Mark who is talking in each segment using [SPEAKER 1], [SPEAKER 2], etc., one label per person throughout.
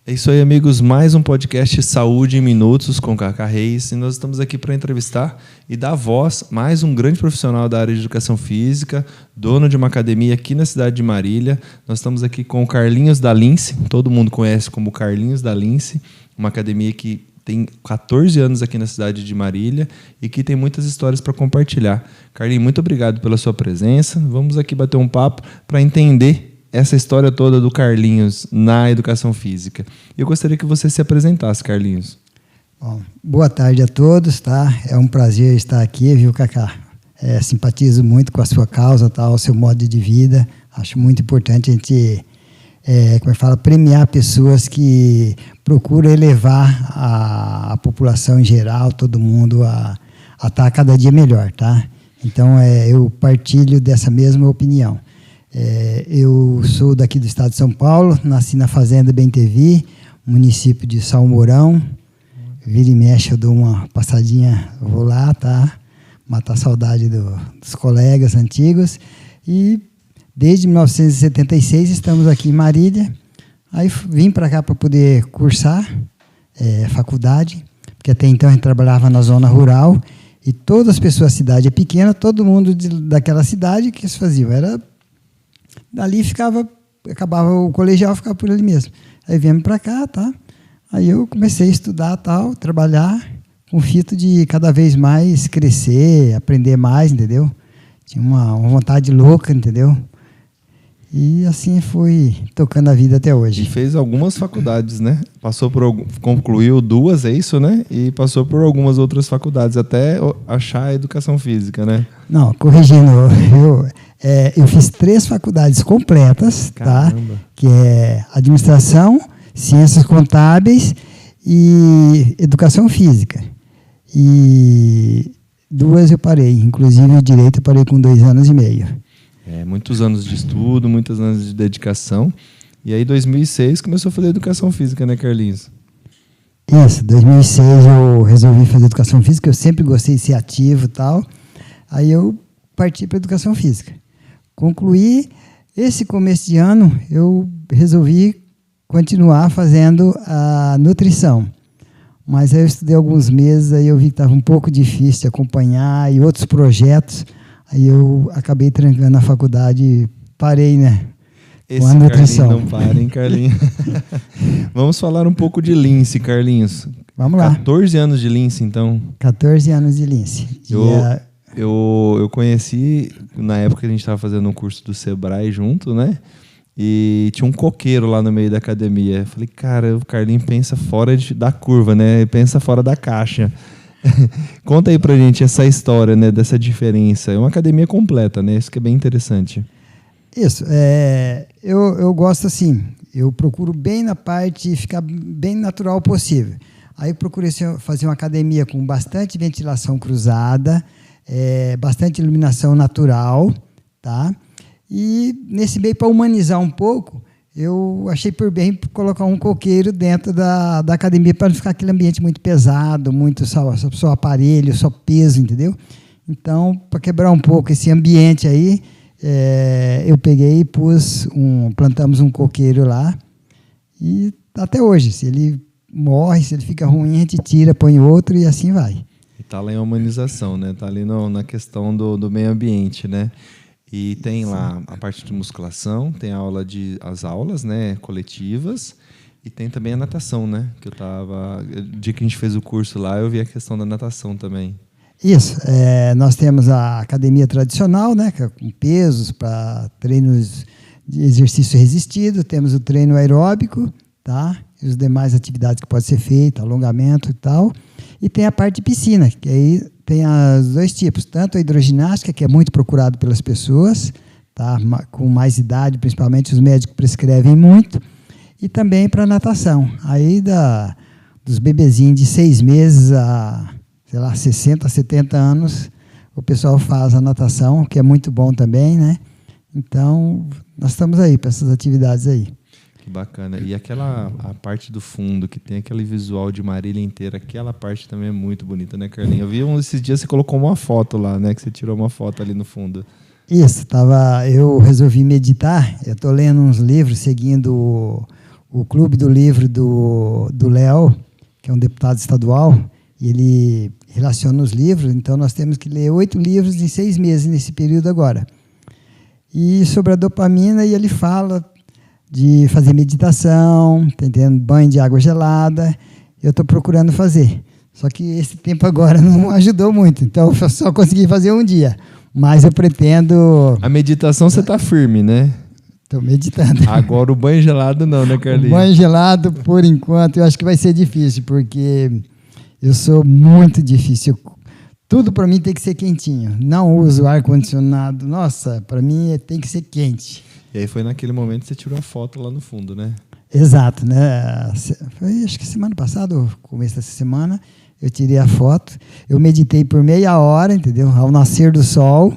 [SPEAKER 1] É isso aí, amigos. Mais um podcast Saúde em Minutos com Cacá Reis. E nós estamos aqui para entrevistar e dar voz mais um grande profissional da área de educação física, dono de uma academia aqui na cidade de Marília. Nós estamos aqui com o Carlinhos da Lince. Todo mundo conhece como Carlinhos da Lince, uma academia que tem 14 anos aqui na cidade de Marília e que tem muitas histórias para compartilhar. Carlinhos, muito obrigado pela sua presença. Vamos aqui bater um papo para entender essa história toda do Carlinhos na educação física. Eu gostaria que você se apresentasse, Carlinhos.
[SPEAKER 2] Bom, boa tarde a todos, tá? É um prazer estar aqui, viu, Cacá? Simpatizo muito com a sua causa, tá? O seu modo de vida. Acho muito importante a gente, premiar pessoas que procuram elevar a população em geral, todo mundo, a estar cada dia melhor, tá? Então, eu partilho dessa mesma opinião. Eu sou daqui do estado de São Paulo, nasci na Fazenda Bem-Te-Vi, município de Salmourão. Vira e mexe, eu dou uma passadinha, vou lá, tá? Matar a saudade dos colegas antigos. E desde 1976 estamos aqui em Marília. Aí vim para cá para poder cursar faculdade, porque até então a gente trabalhava na zona rural e todas as pessoas, a cidade é pequena, todo mundo daquela cidade, o que eles faziam? Era dali acabava o colegial, ficava por ali mesmo. Aí viemos para cá, tá? Aí eu comecei a estudar, tal, trabalhar com o fito de cada vez mais crescer, aprender mais, entendeu? Tinha uma vontade louca, entendeu? E assim fui tocando a vida até hoje.
[SPEAKER 1] E fez algumas faculdades, né? Concluiu 2, é isso, né? E passou por algumas outras faculdades, até achar a educação física, né?
[SPEAKER 2] Não, corrigindo, eu fiz 3 faculdades completas,
[SPEAKER 1] Caramba.
[SPEAKER 2] Tá? Que é administração, ciências contábeis e educação física. E 2 eu parei, inclusive o direito eu parei com 2 anos e meio.
[SPEAKER 1] Muitos anos de estudo, muitos anos de dedicação. E aí, em 2006, começou a fazer educação física, né, Carlinhos?
[SPEAKER 2] Isso, em 2006 eu resolvi fazer educação física, eu sempre gostei de ser ativo e tal. Aí eu parti para educação física. Concluí, esse começo de ano, eu resolvi continuar fazendo a nutrição. Mas aí eu estudei alguns meses, aí eu vi que estava um pouco difícil de acompanhar e outros projetos. Aí eu acabei trancando na faculdade e parei, né?
[SPEAKER 1] Esse
[SPEAKER 2] com a nutrição.
[SPEAKER 1] Carlinhos não para, hein, Carlinhos? Vamos falar um pouco de Lince, Carlinhos.
[SPEAKER 2] Vamos lá.
[SPEAKER 1] 14 anos de Lince, então.
[SPEAKER 2] 14 anos de Lince.
[SPEAKER 1] Eu conheci, na época que a gente estava fazendo um curso do Sebrae junto, né? E tinha um coqueiro lá no meio da academia. Eu falei, cara, o Carlinhos pensa fora da curva, né? Pensa fora da caixa. Conta aí pra gente essa história, né, dessa diferença. É uma academia completa, né? Isso que é bem interessante.
[SPEAKER 2] Isso. Eu gosto assim, eu procuro bem na parte, ficar bem natural possível. Aí eu procurei fazer uma academia com bastante ventilação cruzada, bastante iluminação natural, tá? E nesse meio, para humanizar um pouco, eu achei por bem colocar um coqueiro dentro da academia para não ficar aquele ambiente muito pesado, muito só aparelho, só peso, entendeu? Então, para quebrar um pouco esse ambiente aí, eu peguei e plantamos um coqueiro lá e até hoje, se ele morre, se ele fica ruim, a gente tira, põe outro e assim vai.
[SPEAKER 1] E está lá em humanização, né? Está ali na questão do meio ambiente, né? E tem lá a parte de musculação, tem as aulas, né, coletivas, e tem também a natação, né? O dia que a gente fez o curso lá, eu vi a questão da natação também.
[SPEAKER 2] Isso. Nós temos a academia tradicional, né, com pesos para treinos de exercício resistido, temos o treino aeróbico, tá? E as demais atividades que podem ser feitas, alongamento e tal. E tem a parte de piscina, que aí tem os 2 tipos, tanto a hidroginástica, que é muito procurado pelas pessoas, tá? Com mais idade, principalmente os médicos prescrevem muito, e também para natação. Aí dos bebezinhos de 6 meses a, 60, 70 anos, o pessoal faz a natação, que é muito bom também, né? Então, nós estamos aí para essas atividades aí.
[SPEAKER 1] Que bacana. E a parte do fundo, que tem aquele visual de Marília inteira, aquela parte também é muito bonita, né, Carlinhos? Eu vi esses dias você colocou uma foto lá, né? Que você tirou uma foto ali no fundo.
[SPEAKER 2] Isso, eu resolvi meditar, eu estou lendo uns livros seguindo o clube do livro do Léo, que é um deputado estadual, e ele relaciona os livros, então nós temos que ler 8 livros em 6 meses nesse período agora. E sobre a dopamina, ele fala de fazer meditação, tá entendendo? Banho de água gelada, eu estou procurando fazer. Só que esse tempo agora não ajudou muito, então eu só consegui fazer um dia. Mas eu pretendo...
[SPEAKER 1] A meditação você está firme, né?
[SPEAKER 2] Estou meditando.
[SPEAKER 1] Agora o banho gelado não, né, Carlinhos?
[SPEAKER 2] O banho gelado, por enquanto, eu acho que vai ser difícil, porque eu sou muito difícil. Tudo para mim tem que ser quentinho. Não uso ar-condicionado. Nossa, para mim tem que ser quente.
[SPEAKER 1] E aí foi naquele momento que você tirou a foto lá no fundo, né?
[SPEAKER 2] Exato, né? Foi, acho que semana passada, começo dessa semana, eu tirei a foto. Eu meditei por meia hora, entendeu? Ao nascer do sol.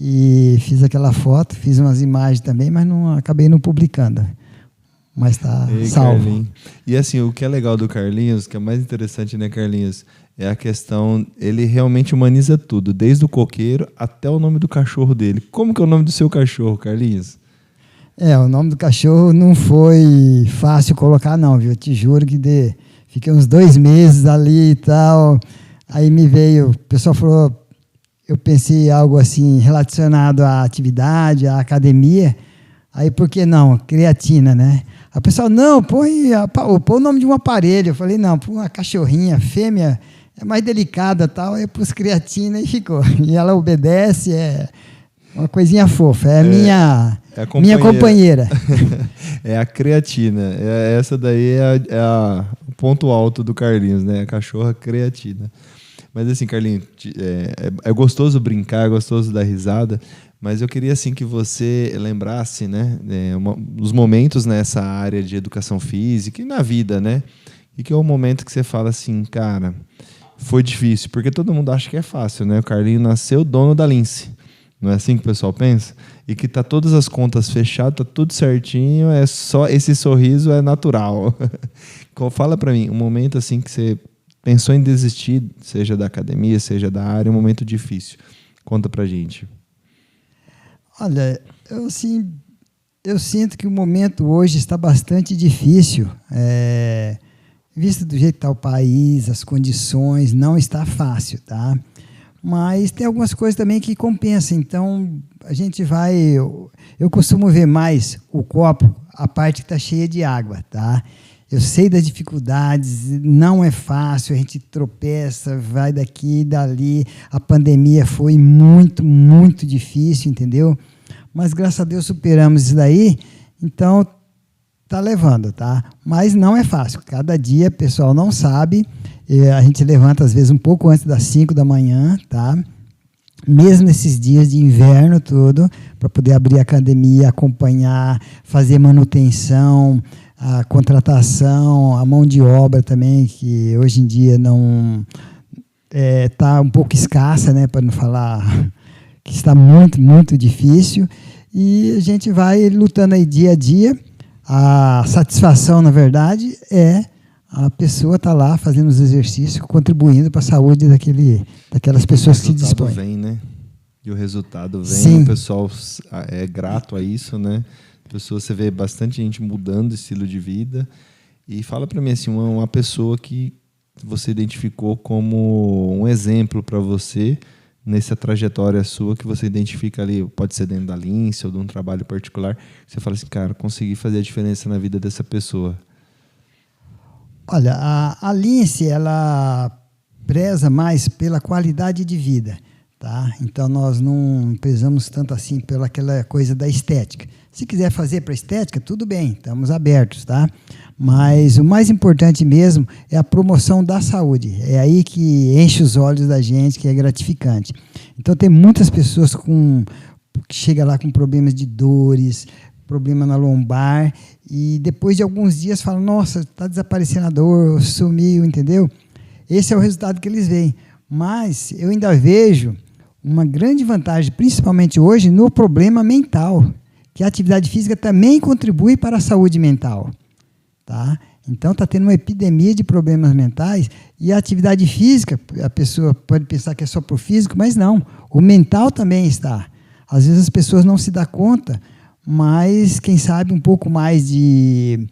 [SPEAKER 2] E fiz aquela foto, fiz umas imagens também, mas acabei não publicando. Mas está salvo.
[SPEAKER 1] Carlinhos. E assim, o que é legal do Carlinhos, que é mais interessante, né, Carlinhos? É a questão, ele realmente humaniza tudo, desde o coqueiro até o nome do cachorro dele. Como que é o nome do seu cachorro, Carlinhos?
[SPEAKER 2] O nome do cachorro não foi fácil colocar, não, viu? Eu te juro que fiquei uns 2 meses ali e tal. Aí me veio, o pessoal falou, eu pensei algo assim relacionado à atividade, à academia. Aí, por que não? Creatina, né? A pessoa, não, põe o nome de um aparelho. Eu falei, não, põe uma cachorrinha, fêmea, é mais delicada tal. Aí pus creatina e ficou. E ela obedece, é uma coisinha fofa. É a minha companheira.
[SPEAKER 1] É a creatina. Essa daí é o ponto alto do Carlinhos, né? A cachorra creatina. Mas assim, Carlinhos, é gostoso brincar, é gostoso dar risada, mas eu queria assim que você lembrasse, né, os momentos nessa área de educação física e na vida, né? E que é o momento que você fala assim, cara, foi difícil, porque todo mundo acha que é fácil, né? O Carlinhos nasceu dono da Lince. Não é assim que o pessoal pensa? E que tá todas as contas fechadas, tá tudo certinho, é só esse sorriso é natural. Fala para mim, um momento assim que você pensou em desistir, seja da academia, seja da área, um momento difícil. Conta pra gente.
[SPEAKER 2] Olha, eu sinto que o momento hoje está bastante difícil. Visto do jeito que está o país, as condições, não está fácil, tá? Mas tem algumas coisas também que compensam. Então, a gente vai... Eu costumo ver mais o copo, a parte que está cheia de água, tá? Eu sei das dificuldades, não é fácil, a gente tropeça, vai daqui e dali. A pandemia foi muito, muito difícil, entendeu? Mas, graças a Deus, superamos isso daí, então está levando, tá? Mas não é fácil, cada dia o pessoal não sabe, a gente levanta às vezes um pouco antes das 5 da manhã, tá? Mesmo nesses dias de inverno tudo, para poder abrir a academia, acompanhar, fazer manutenção, a contratação, a mão de obra também, que hoje em dia não está um pouco escassa, né, para não falar que está muito, muito difícil, e a gente vai lutando aí dia a dia. A satisfação, na verdade, é a pessoa estar lá fazendo os exercícios, contribuindo para a saúde daquelas pessoas que se dispõem.
[SPEAKER 1] O resultado vem, né? E o resultado vem,
[SPEAKER 2] Sim.
[SPEAKER 1] O pessoal é grato a isso, né? Você vê bastante gente mudando o estilo de vida. E fala para mim assim, uma pessoa que você identificou como um exemplo para você nessa trajetória sua, que você identifica ali, pode ser dentro da Lince ou de um trabalho particular, você fala assim, cara, consegui fazer a diferença na vida dessa pessoa.
[SPEAKER 2] Olha, a Lince, ela preza mais pela qualidade de vida, tá? Então, nós não prezamos tanto assim pela aquela coisa da estética. Se quiser fazer para estética, tudo bem, estamos abertos, tá? Mas o mais importante mesmo é a promoção da saúde. É aí que enche os olhos da gente, que é gratificante. Então, tem muitas pessoas que chegam lá com problemas de dores, problema na lombar, e depois de alguns dias falam, nossa, está desaparecendo a dor, sumiu, entendeu? Esse é o resultado que eles veem. Mas eu ainda vejo uma grande vantagem, principalmente hoje, no problema mental, que a atividade física também contribui para a saúde mental. Tá? Então, está tendo uma epidemia de problemas mentais, e a atividade física, a pessoa pode pensar que é só para o físico, mas não, o mental também está. Às vezes as pessoas não se dão conta, mas quem sabe um pouco mais de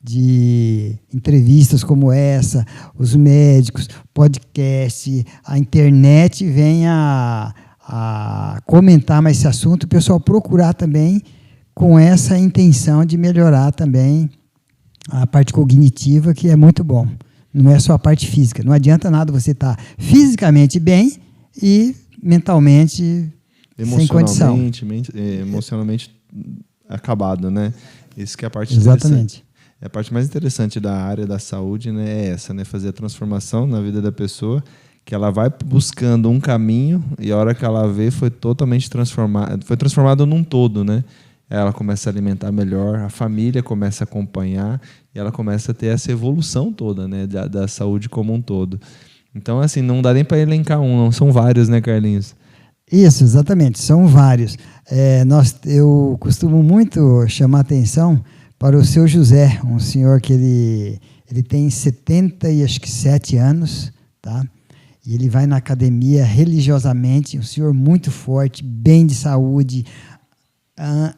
[SPEAKER 2] de entrevistas como essa, os médicos, podcast, a internet vem a comentar mais esse assunto, o pessoal procurar também com essa intenção de melhorar também a parte cognitiva, que é muito bom. Não é só a parte física. Não adianta nada você estar fisicamente bem e mentalmente sem condição.
[SPEAKER 1] Emocionalmente acabado, né? Isso que é a parte
[SPEAKER 2] Exatamente.
[SPEAKER 1] A parte mais interessante da área da saúde, né, é essa, né? Fazer a transformação na vida da pessoa, que ela vai buscando um caminho e a hora que ela vê foi totalmente transformada, foi transformada num todo, né? Ela começa a alimentar melhor, a família começa a acompanhar e ela começa a ter essa evolução toda, né, da saúde como um todo. Então, assim, não dá nem para elencar um, não, são vários, né, Carlinhos?
[SPEAKER 2] Isso, exatamente, são vários. Eu costumo muito chamar a atenção para o seu José, um senhor que ele tem 77 anos, tá? E ele vai na academia religiosamente, um senhor muito forte, bem de saúde,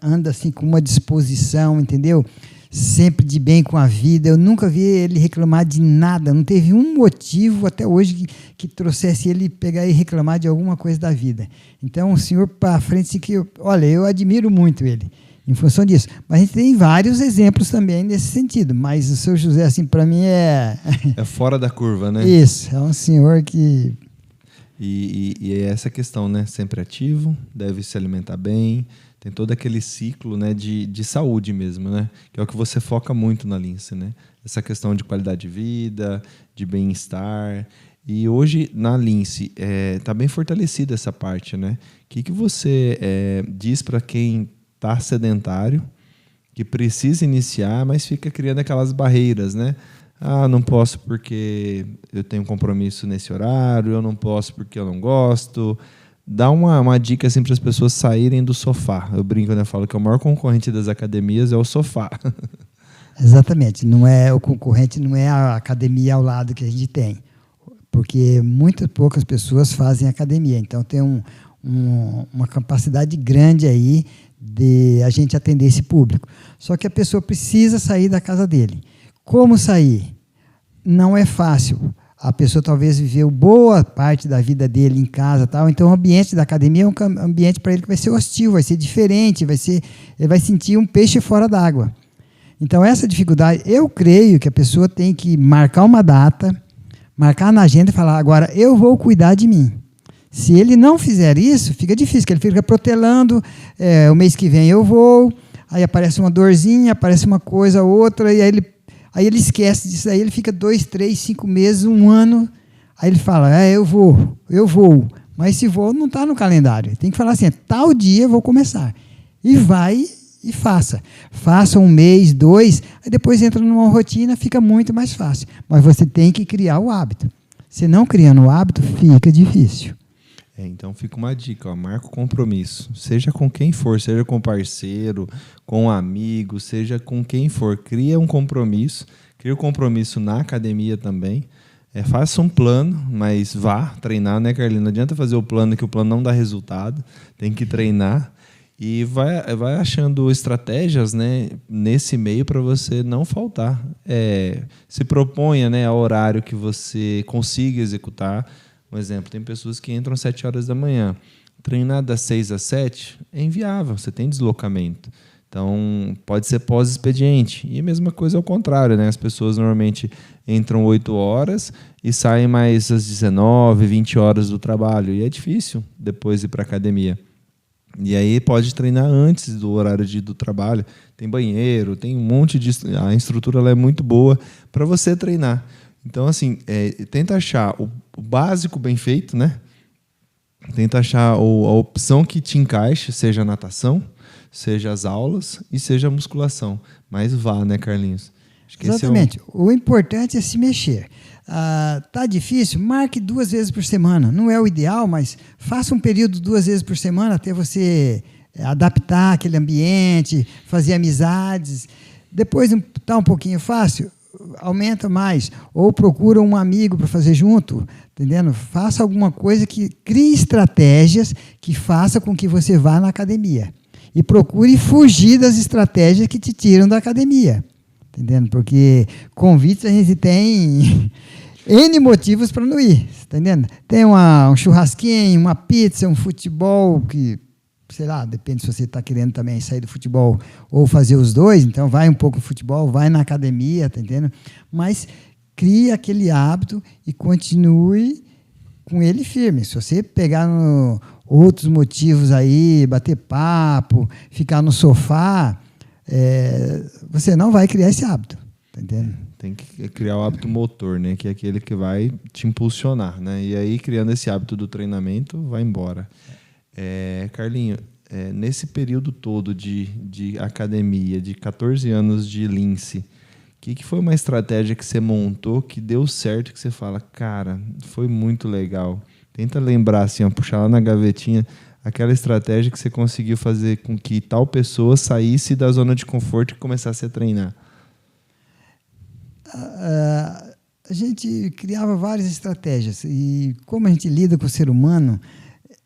[SPEAKER 2] anda assim com uma disposição, entendeu? Sempre de bem com a vida. Eu nunca vi ele reclamar de nada, não teve um motivo até hoje que trouxesse ele pegar e reclamar de alguma coisa da vida. Então, o senhor para frente, assim, olha, eu admiro muito ele em função disso. Mas a gente tem vários exemplos também nesse sentido, mas o seu José, assim, para mim é
[SPEAKER 1] fora da curva, né?
[SPEAKER 2] Isso, é um senhor que...
[SPEAKER 1] E é essa questão, né? Sempre ativo, deve se alimentar bem, tem todo aquele ciclo, né, de saúde mesmo, né? Que é o que você foca muito na Lince, né? Essa questão de qualidade de vida, de bem-estar. E hoje, na Lince, está bem fortalecida essa parte, né? O que você diz para quem está sedentário, que precisa iniciar, mas fica criando aquelas barreiras, né? Ah, não posso porque eu tenho compromisso nesse horário, eu não posso porque eu não gosto. Dá uma dica assim, para as pessoas saírem do sofá. Eu brinco, né? Eu falo que o maior concorrente das academias é o sofá.
[SPEAKER 2] Exatamente. O concorrente não é a academia ao lado que a gente tem, porque muitas poucas pessoas fazem academia. Então, tem uma capacidade grande aí de a gente atender esse público. Só que a pessoa precisa sair da casa dele. Como sair? Não é fácil. A pessoa talvez viveu boa parte da vida dele em casa, tal. Então o ambiente da academia é um ambiente para ele que vai ser hostil, vai ser diferente, ele vai sentir um peixe fora d'água. Então essa dificuldade, eu creio que a pessoa tem que marcar uma data, marcar na agenda e falar, agora eu vou cuidar de mim. Se ele não fizer isso, fica difícil, porque ele fica protelando, o mês que vem eu vou, aí aparece uma dorzinha, aparece uma coisa, outra, e aí ele esquece disso, aí ele fica 2, 3, 5 meses, 1 ano, aí ele fala, eu vou, mas esse voo não está no calendário, tem que falar assim, tal dia eu vou começar, e vai e faça 1 mês, 2, aí depois entra numa rotina, fica muito mais fácil, mas você tem que criar o hábito, se não criando o hábito, fica difícil.
[SPEAKER 1] Então fica uma dica, marca o compromisso, seja com quem for, seja com parceiro, com um amigo, seja com quem for, cria um compromisso, cria o compromisso na academia também, faça um plano, mas vá treinar, né, Carlinhos? Não adianta fazer o plano que o plano não dá resultado, tem que treinar e vai achando estratégias, né, nesse meio para você não faltar. Se proponha, né, a horário que você consiga executar. Um exemplo, tem pessoas que entram às 7 horas da manhã. Treinar das 6 às 7 é inviável, você tem deslocamento. Então, pode ser pós-expediente. E a mesma coisa ao contrário, né? As pessoas normalmente entram 8 horas e saem mais às 19, 20 horas do trabalho. E é difícil depois ir para a academia. E aí pode treinar antes do horário do trabalho. Tem banheiro, tem um monte de... A estrutura ela é muito boa para você treinar. Então, assim, tenta achar o básico bem feito, né? Tenta achar a opção que te encaixe, seja a natação, seja as aulas e seja a musculação. Mas vá, né, Carlinhos? Acho que
[SPEAKER 2] exatamente. O importante é se mexer. Tá difícil? Marque 2 vezes por semana. Não é o ideal, mas faça um período 2 vezes por semana até você adaptar aquele ambiente, fazer amizades. Depois está um pouquinho fácil, aumenta mais, ou procura um amigo para fazer junto, entendendo? Faça alguma coisa que crie estratégias que faça com que você vá na academia. E procure fugir das estratégias que te tiram da academia. entendendo? Porque convites a gente tem N motivos para não ir, tá entendendo? Tem um churrasquinho, uma pizza, um futebol que, sei lá, depende se você está querendo também sair do futebol ou fazer os dois, então vai um pouco no futebol, vai na academia, tá entendendo? Mas crie aquele hábito e continue com ele firme. Se você pegar outros motivos aí, bater papo, ficar no sofá, você não vai criar esse hábito, tá entendendo?
[SPEAKER 1] Tem que criar o hábito motor, né? Que é aquele que vai te impulsionar, né? E aí, criando esse hábito do treinamento, vai embora. Carlinho, nesse período todo de academia, de 14 anos de Lince, o que foi uma estratégia que você montou que deu certo, que você fala, cara, foi muito legal? Tenta lembrar, assim, ó, puxar lá na gavetinha aquela estratégia que você conseguiu fazer com que tal pessoa saísse da zona de conforto e começasse a treinar.
[SPEAKER 2] A gente criava várias estratégias e como a gente lida com o ser humano,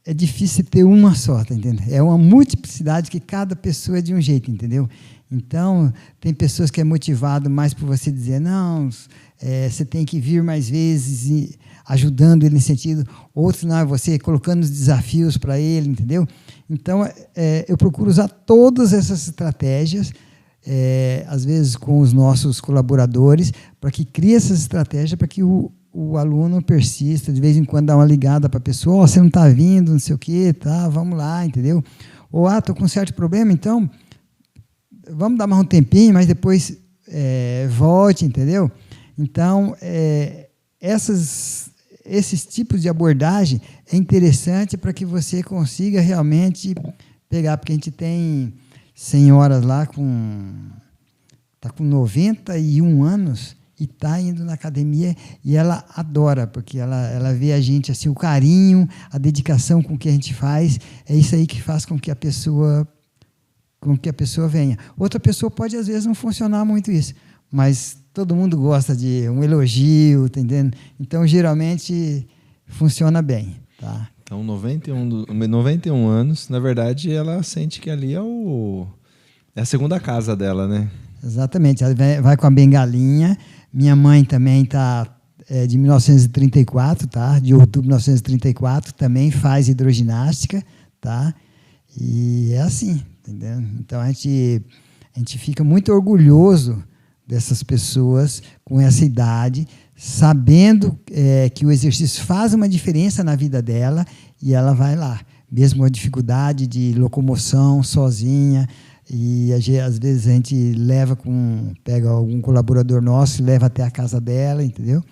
[SPEAKER 2] é difícil ter uma só, tá entendendo? É uma multiplicidade que cada pessoa é de um jeito, entendeu? Então, tem pessoas que é motivado mais por você dizer, não, você tem que vir mais vezes, e ajudando ele nesse sentido. Outros, não, você colocando os desafios para ele, entendeu? Então, eu procuro usar todas essas estratégias, às vezes com os nossos colaboradores, para que crie essas estratégias, para que o aluno persista, de vez em quando dá uma ligada para a pessoa, você não está vindo, não sei o quê, tá, vamos lá, entendeu? Ou, estou com um certo problema, então, vamos dar mais um tempinho, mas depois volte, entendeu? Então, esses tipos de abordagem é interessante para que você consiga realmente pegar, porque a gente tem senhoras lá está com 91 anos e está indo na academia e ela adora, porque ela vê a gente, assim, o carinho, a dedicação com que a gente faz, é isso aí que faz com que a pessoa venha. Outra pessoa pode, às vezes, não funcionar muito isso, mas todo mundo gosta de um elogio, tá entendendo? Então, geralmente, funciona bem, tá?
[SPEAKER 1] Então, 91 anos, na verdade, ela sente que ali é a segunda casa dela, né?
[SPEAKER 2] Exatamente, ela vai com a bengalinha. Minha mãe também está de 1934, tá? De outubro de 1934, também faz hidroginástica, tá? E é assim, entendeu? Então, a gente fica muito orgulhoso dessas pessoas com essa idade, sabendo que o exercício faz uma diferença na vida dela e ela vai lá, mesmo a dificuldade de locomoção sozinha, e às vezes a gente pega algum colaborador nosso e leva até a casa dela, entendeu?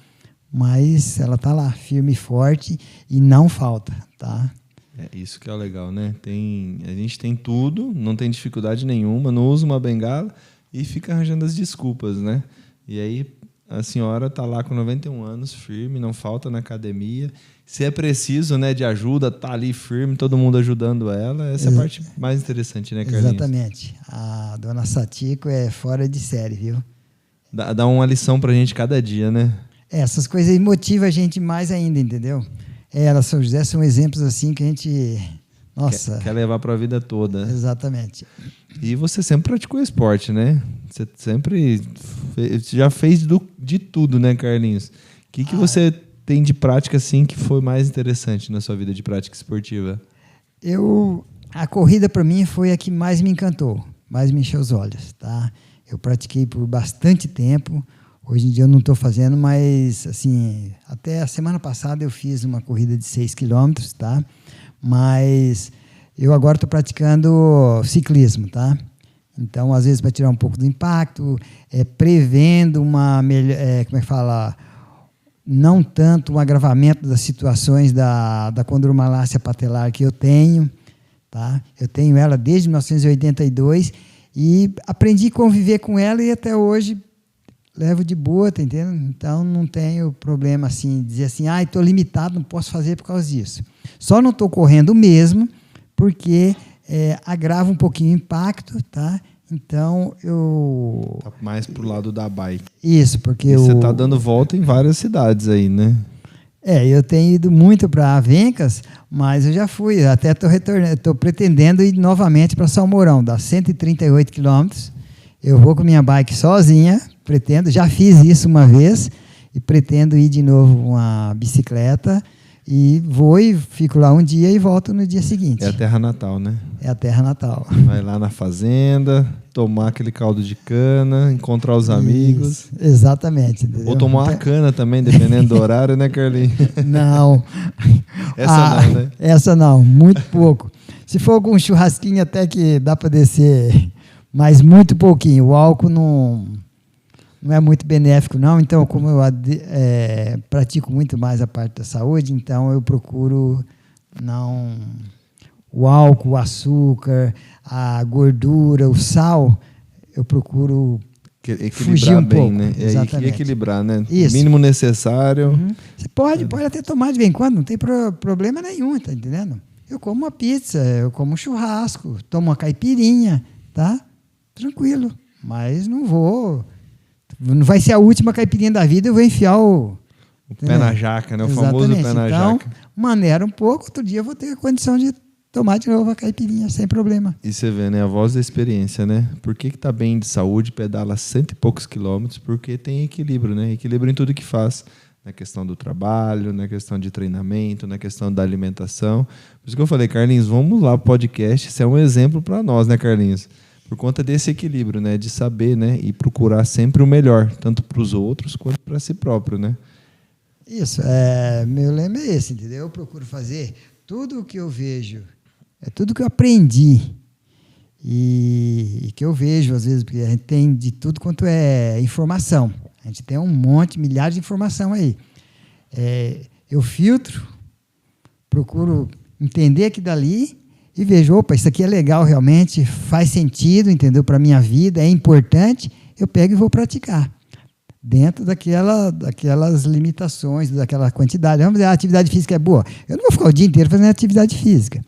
[SPEAKER 2] Mas ela está lá, firme e forte e não falta, tá?
[SPEAKER 1] É isso que é legal, né? A gente tem tudo, não tem dificuldade nenhuma, não usa uma bengala e fica arranjando as desculpas, né? E aí a senhora está lá com 91 anos, firme, não falta na academia. Se é preciso, né, de ajuda, está ali firme, todo mundo ajudando ela. Essa é a parte mais interessante, né, Carlinhos?
[SPEAKER 2] Exatamente. A dona Satiko é fora de série, viu?
[SPEAKER 1] Dá uma lição para a gente cada dia, né?
[SPEAKER 2] Essas coisas motivam a gente mais ainda, entendeu? Ela, São José, são exemplos assim que a gente... Nossa.
[SPEAKER 1] Quer levar para a vida toda.
[SPEAKER 2] Exatamente.
[SPEAKER 1] E você sempre praticou esporte, né? Você sempre já fez de tudo, né, Carlinhos? O que você tem de prática assim que foi mais interessante na sua vida de prática esportiva?
[SPEAKER 2] A corrida para mim foi a que mais me encantou, mais me encheu os olhos, tá? Eu pratiquei por bastante tempo. Hoje em dia eu não estou fazendo, mas assim, até a semana passada eu fiz uma corrida de 6 quilômetros, tá? Mas eu agora estou praticando ciclismo, tá? Então, às vezes, para tirar um pouco do impacto, prevendo não tanto um agravamento das situações da condromalácia patelar que eu tenho, tá? Eu tenho ela desde 1982 e aprendi a conviver com ela e até hoje levo de boa, tá entendendo? Então, não tenho problema assim, dizer assim, estou limitado, não posso fazer por causa disso. Só não estou correndo mesmo, porque agrava um pouquinho o impacto, tá? Então, eu...
[SPEAKER 1] Tá mais pro lado da bike.
[SPEAKER 2] Isso, porque
[SPEAKER 1] você está dando volta em várias cidades aí, né?
[SPEAKER 2] Eu tenho ido muito para Avencas, mas eu já fui, até estou pretendendo ir novamente para São Mourão, dá 138 quilômetros. Eu vou com minha bike sozinha, pretendo, já fiz isso uma vez e pretendo ir de novo com a bicicleta e vou e fico lá um dia e volto no dia seguinte.
[SPEAKER 1] É a terra natal, né?
[SPEAKER 2] É a terra natal.
[SPEAKER 1] Vai lá na fazenda, tomar aquele caldo de cana, encontrar os amigos.
[SPEAKER 2] Exatamente. Entendeu?
[SPEAKER 1] Ou tomar uma cana também, dependendo do horário, né, Carlinhos?
[SPEAKER 2] Não.
[SPEAKER 1] Essa não, né?
[SPEAKER 2] Essa não, muito pouco. Se for algum churrasquinho até que dá para descer, mas muito pouquinho. O álcool não é muito benéfico, não. Então, como eu pratico muito mais a parte da saúde, então eu procuro não... O álcool, o açúcar, a gordura, o sal, eu procuro fugir um
[SPEAKER 1] bem,
[SPEAKER 2] pouco.
[SPEAKER 1] Né?
[SPEAKER 2] Exatamente.
[SPEAKER 1] Equilibrar, né?
[SPEAKER 2] Isso.
[SPEAKER 1] O mínimo necessário.
[SPEAKER 2] Uhum. Você pode até tomar de vez em quando, não tem problema nenhum, tá entendendo? Eu como uma pizza, eu como um churrasco, tomo uma caipirinha, tá? Tranquilo. Mas não vai ser a última caipirinha da vida, eu vou enfiar o
[SPEAKER 1] pé na jaca, né? O
[SPEAKER 2] Exatamente.
[SPEAKER 1] famoso pé na
[SPEAKER 2] então,
[SPEAKER 1] jaca.
[SPEAKER 2] Maneira um pouco, outro dia eu vou ter a condição de tomar de novo a caipirinha, sem problema.
[SPEAKER 1] E você vê, né? A voz da experiência, né? Por que tá bem de saúde, pedala 100 e poucos quilômetros? Porque tem equilíbrio, né? Equilíbrio em tudo que faz. Na questão do trabalho, na questão de treinamento, na questão da alimentação. Por isso que eu falei, Carlinhos, vamos lá, podcast, isso é um exemplo para nós, né, Carlinhos? Por conta desse equilíbrio, né? De saber, né? E procurar sempre o melhor, tanto para os outros quanto para si próprio, né?
[SPEAKER 2] Isso, meu lema é esse, entendeu? Eu procuro fazer tudo o que eu vejo, tudo que eu aprendi e que eu vejo, às vezes, porque a gente tem de tudo quanto é informação. A gente tem milhares de informação aí. Eu filtro, procuro entender aquilo dali e vejo, opa, isso aqui é legal realmente, faz sentido, entendeu? Para a minha vida, é importante, eu pego e vou praticar. Dentro daquelas limitações, daquela quantidade. Vamos dizer, a atividade física é boa. Eu não vou ficar o dia inteiro fazendo atividade física.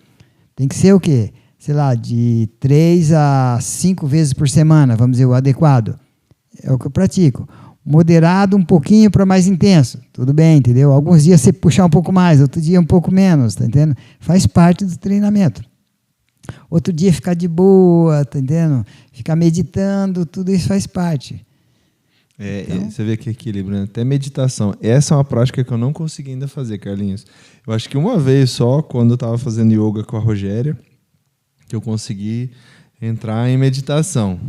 [SPEAKER 2] Tem que ser o quê? Sei lá, de 3 a 5 vezes por semana, vamos dizer, o adequado. É o que eu pratico. Moderado um pouquinho para mais intenso. Tudo bem, entendeu? Alguns dias você puxar um pouco mais, outro dia um pouco menos, tá entendendo? Faz parte do treinamento. Outro dia ficar de boa, tá entendendo? Ficar meditando, tudo isso faz parte.
[SPEAKER 1] Então, você vê que equilíbrio, né? Até meditação. Essa é uma prática que eu não consegui ainda fazer, Carlinhos. Eu acho que uma vez só, quando eu estava fazendo yoga com a Rogéria, que eu consegui entrar em meditação.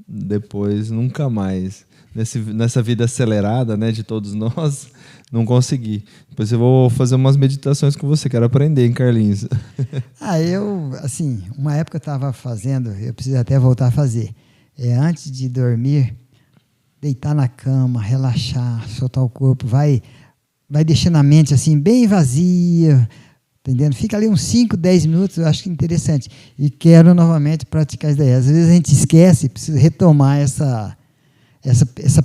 [SPEAKER 1] Depois, nunca mais. Nessa vida acelerada, né, de todos nós, não consegui. Depois eu vou fazer umas meditações com você. Quero aprender, hein, Carlinhos?
[SPEAKER 2] Uma época eu estava fazendo, eu preciso até voltar a fazer. Antes de dormir, deitar na cama, relaxar, soltar o corpo, vai deixando a mente assim, bem vazia, entendendo? Fica ali uns 5, 10 minutos, eu acho que é interessante. E quero novamente praticar isso daí. Às vezes a gente esquece, precisa retomar essa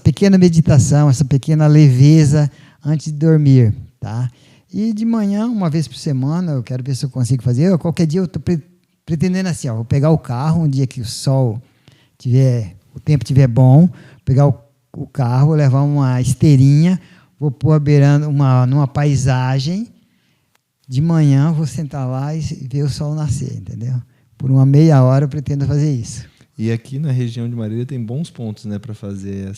[SPEAKER 2] pequena meditação, essa pequena leveza antes de dormir, tá? E de manhã, uma vez por semana, eu quero ver se eu consigo fazer. Qualquer dia eu estou pretendendo assim, vou pegar o carro, um dia que o tempo estiver bom, pegar o carro, levar uma esteirinha, vou pôr beirando numa paisagem, de manhã vou sentar lá e ver o sol nascer, entendeu? Por uma meia hora eu pretendo fazer isso.
[SPEAKER 1] E aqui na região de Marília tem bons pontos, né, para fazer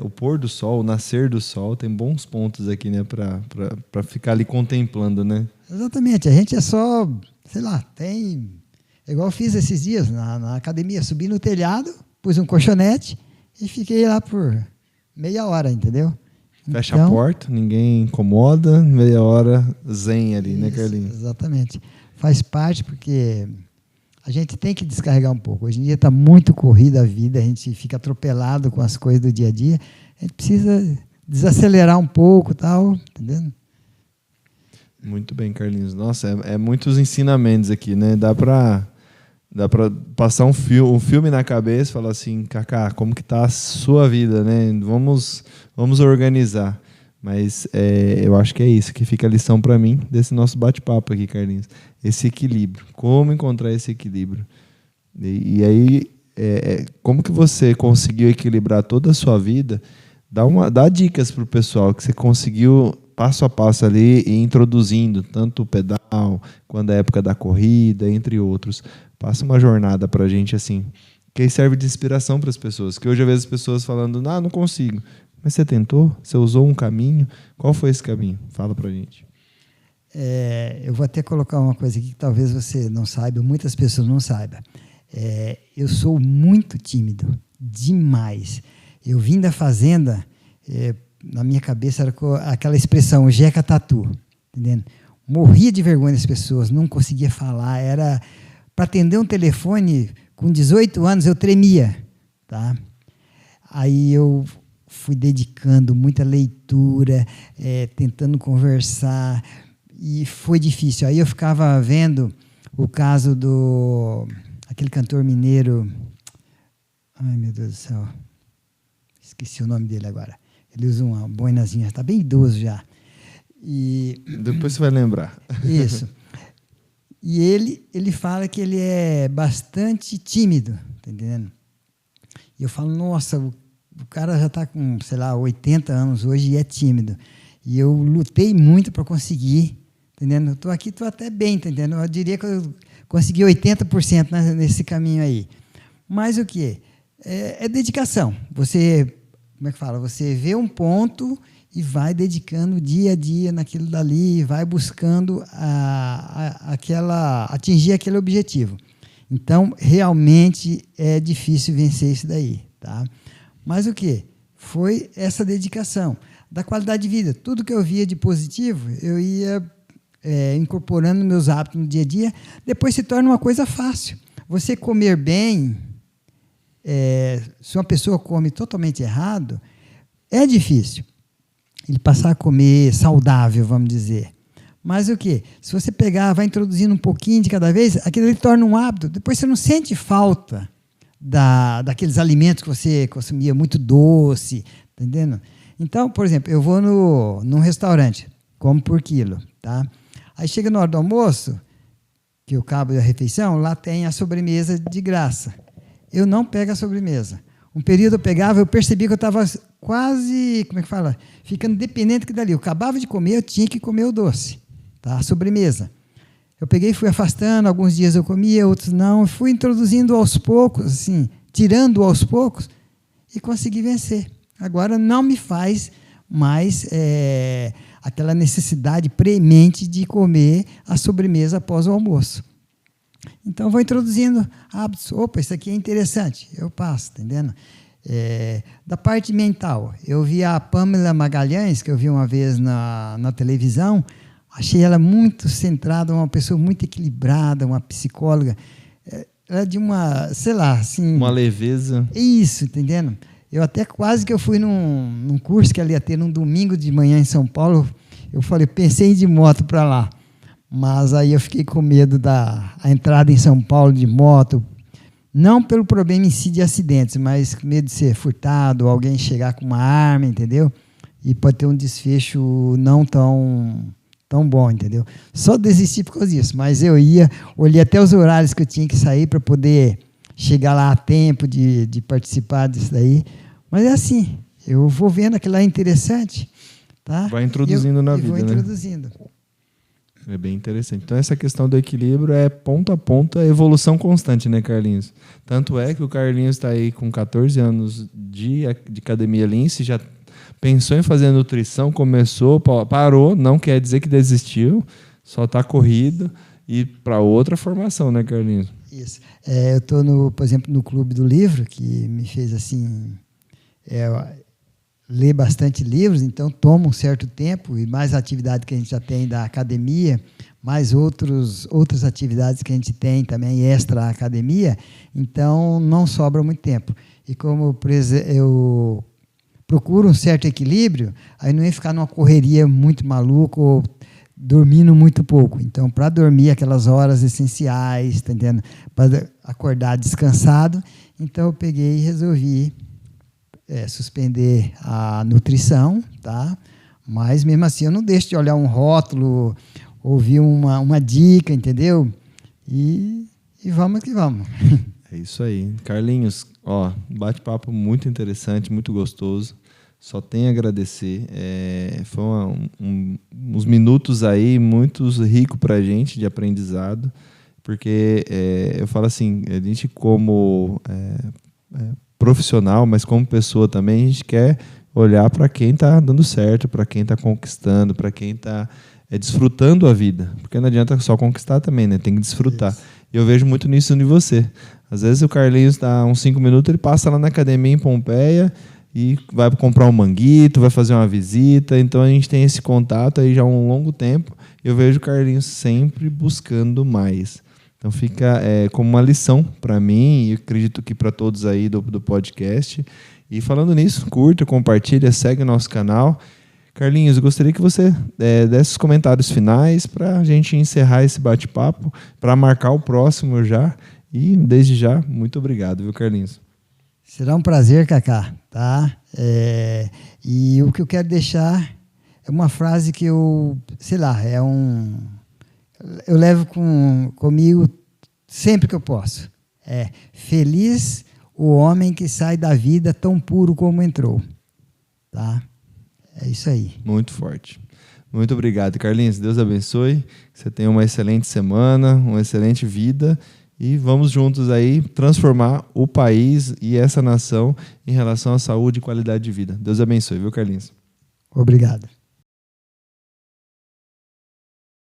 [SPEAKER 1] o pôr do sol, o nascer do sol, tem bons pontos aqui, né, para ficar ali contemplando, né?
[SPEAKER 2] Exatamente, a gente é só, sei lá, igual eu fiz esses dias na academia, subi no telhado, pus um colchonete e fiquei lá por meia hora, entendeu?
[SPEAKER 1] Fecha a porta, ninguém incomoda, meia hora zen ali, né, Carlinhos?
[SPEAKER 2] Exatamente. Faz parte porque a gente tem que descarregar um pouco. Hoje em dia está muito corrida a vida, a gente fica atropelado com as coisas do dia a dia. A gente precisa desacelerar um pouco, tal, entendendo?
[SPEAKER 1] Muito bem, Carlinhos. Nossa, muitos ensinamentos aqui, né? Dá para passar um filme na cabeça e falar assim, Cacá, como que tá a sua vida, né? Vamos organizar. Mas eu acho que é isso que fica a lição para mim desse nosso bate-papo aqui, Carlinhos. Esse equilíbrio. Como encontrar esse equilíbrio? E aí, como que você conseguiu equilibrar toda a sua vida? Dá dicas para o pessoal que você conseguiu passo a passo ali e introduzindo tanto o pedal quanto a época da corrida, entre outros. Passa uma jornada para a gente assim. que aí serve de inspiração para as pessoas. Que hoje eu vejo as pessoas falando, não consigo. Mas você tentou? Você usou um caminho? Qual foi esse caminho? Fala para a gente.
[SPEAKER 2] Eu vou até colocar uma coisa aqui que talvez você não saiba, muitas pessoas não saibam. Eu sou muito tímido, demais. Eu vim da fazenda, na minha cabeça era aquela expressão, jeca tatu, entendendo? Morria de vergonha das pessoas, não conseguia falar, era para atender um telefone, com 18 anos eu tremia, tá? Aí eu fui dedicando muita leitura, tentando conversar, e foi difícil. Aí eu ficava vendo o caso aquele cantor mineiro, ai meu Deus do céu, esqueci o nome dele agora, ele usa uma boinazinha, está bem idoso já. E
[SPEAKER 1] depois você vai lembrar.
[SPEAKER 2] Isso. E ele fala que ele é bastante tímido, tá entendendo? E eu falo, nossa, o cara já está com, sei lá, 80 anos hoje e é tímido. E eu lutei muito para conseguir, tá entendendo? Eu estou aqui, estou até bem, tá entendendo? Eu diria que eu consegui 80% nesse caminho aí. Mas o quê? É dedicação. Você, como é que fala? Você vê um ponto e vai dedicando dia a dia naquilo dali, vai buscando atingir aquele objetivo. Então, realmente é difícil vencer isso daí, tá? Mas o quê? Foi essa dedicação. Da qualidade de vida. Tudo que eu via de positivo, eu ia incorporando meus hábitos no dia a dia, depois se torna uma coisa fácil. Você comer bem, se uma pessoa come totalmente errado, é difícil. Ele passar a comer saudável, vamos dizer. Mas o quê? Se você pegar, vai introduzindo um pouquinho de cada vez, aquilo ali torna um hábito. Depois você não sente falta daqueles alimentos que você consumia muito doce, tá entendendo? Então, por exemplo, eu vou num restaurante, como por quilo, tá? Aí chega na hora do almoço, que eu acabo da refeição, lá tem a sobremesa de graça. Eu não pego a sobremesa. Um período eu pegava, eu percebi que eu estava quase, como é que fala? Ficando dependente dali. Eu acabava de comer, eu tinha que comer o doce, tá? A sobremesa. Eu peguei e fui afastando, alguns dias eu comia, outros não. Fui introduzindo aos poucos, assim, tirando aos poucos, e consegui vencer. Agora não me faz mais aquela necessidade premente de comer a sobremesa após o almoço. Então, vou introduzindo hábitos. Opa, isso aqui é interessante. Eu passo, entendendo? Da parte mental, eu vi a Pamela Magalhães, que eu vi uma vez na televisão, achei ela muito centrada, uma pessoa muito equilibrada, uma psicóloga. Ela é de uma, sei lá, assim...
[SPEAKER 1] Uma leveza.
[SPEAKER 2] Isso, entendendo? Eu até quase que eu fui num curso que ela ia ter num domingo de manhã em São Paulo, eu falei, pensei em ir de moto para lá. Mas aí eu fiquei com medo da entrada em São Paulo de moto, não pelo problema em si de acidentes, mas com medo de ser furtado, alguém chegar com uma arma, entendeu? E pode ter um desfecho não tão bom, entendeu? Só desisti por causa disso, mas eu olhei até os horários que eu tinha que sair para poder chegar lá a tempo de participar disso daí. Mas é assim, eu vou vendo aquilo lá é interessante, tá?
[SPEAKER 1] Vai introduzindo na vida,
[SPEAKER 2] vou
[SPEAKER 1] né?
[SPEAKER 2] introduzindo.
[SPEAKER 1] É bem interessante. Então, essa questão do equilíbrio é ponto a ponto, a evolução constante, né, Carlinhos? Tanto é que o Carlinhos está aí com 14 anos de Academia Lince, já pensou em fazer nutrição, começou, parou, não quer dizer que desistiu, só está corrido e para outra formação, né, Carlinhos?
[SPEAKER 2] Isso. Eu estou, por exemplo, no Clube do Livro, que me fez assim... ler bastante livros, então toma um certo tempo, e mais a atividade que a gente já tem da academia, mais outras atividades que a gente tem também extra academia, então não sobra muito tempo. E como eu procuro um certo equilíbrio, aí não ia ficar numa correria muito maluca ou dormindo muito pouco. Então, para dormir aquelas horas essenciais, tá entendendo? Para acordar descansado, então eu peguei e resolvi suspender a nutrição, tá? Mas mesmo assim eu não deixo de olhar um rótulo, ouvir uma dica, entendeu? E vamos que vamos.
[SPEAKER 1] É isso aí. Carlinhos, bate-papo muito interessante, muito gostoso. Só tenho a agradecer. Foi uns minutos aí muito rico para a gente de aprendizado. porque eu falo assim, a gente como profissional, mas como pessoa também, a gente quer olhar para quem está dando certo, para quem está conquistando, para quem está desfrutando a vida. Porque não adianta só conquistar também, né? Tem que desfrutar.
[SPEAKER 2] Isso.
[SPEAKER 1] E eu vejo muito nisso em você. Às vezes o Carlinhos dá uns 5 minutos, ele passa lá na academia em Pompeia e vai comprar um manguito, vai fazer uma visita. Então a gente tem esse contato aí já há um longo tempo. Eu vejo o Carlinhos sempre buscando mais. Então fica como uma lição para mim e acredito que para todos aí do podcast. E falando nisso, curta, compartilha, segue o nosso canal. Carlinhos, eu gostaria que você desse os comentários finais para a gente encerrar esse bate-papo, para marcar o próximo já. E desde já, muito obrigado, viu, Carlinhos?
[SPEAKER 2] Será um prazer, Cacá, tá? E o que eu quero deixar é uma frase que eu levo comigo sempre que eu posso. Feliz o homem que sai da vida tão puro como entrou. Tá? É isso aí.
[SPEAKER 1] Muito forte. Muito obrigado, Carlinhos. Deus abençoe. Que você tenha uma excelente semana, uma excelente vida. E vamos juntos aí transformar o país e essa nação em relação à saúde e qualidade de vida. Deus abençoe, viu, Carlinhos?
[SPEAKER 2] Obrigado.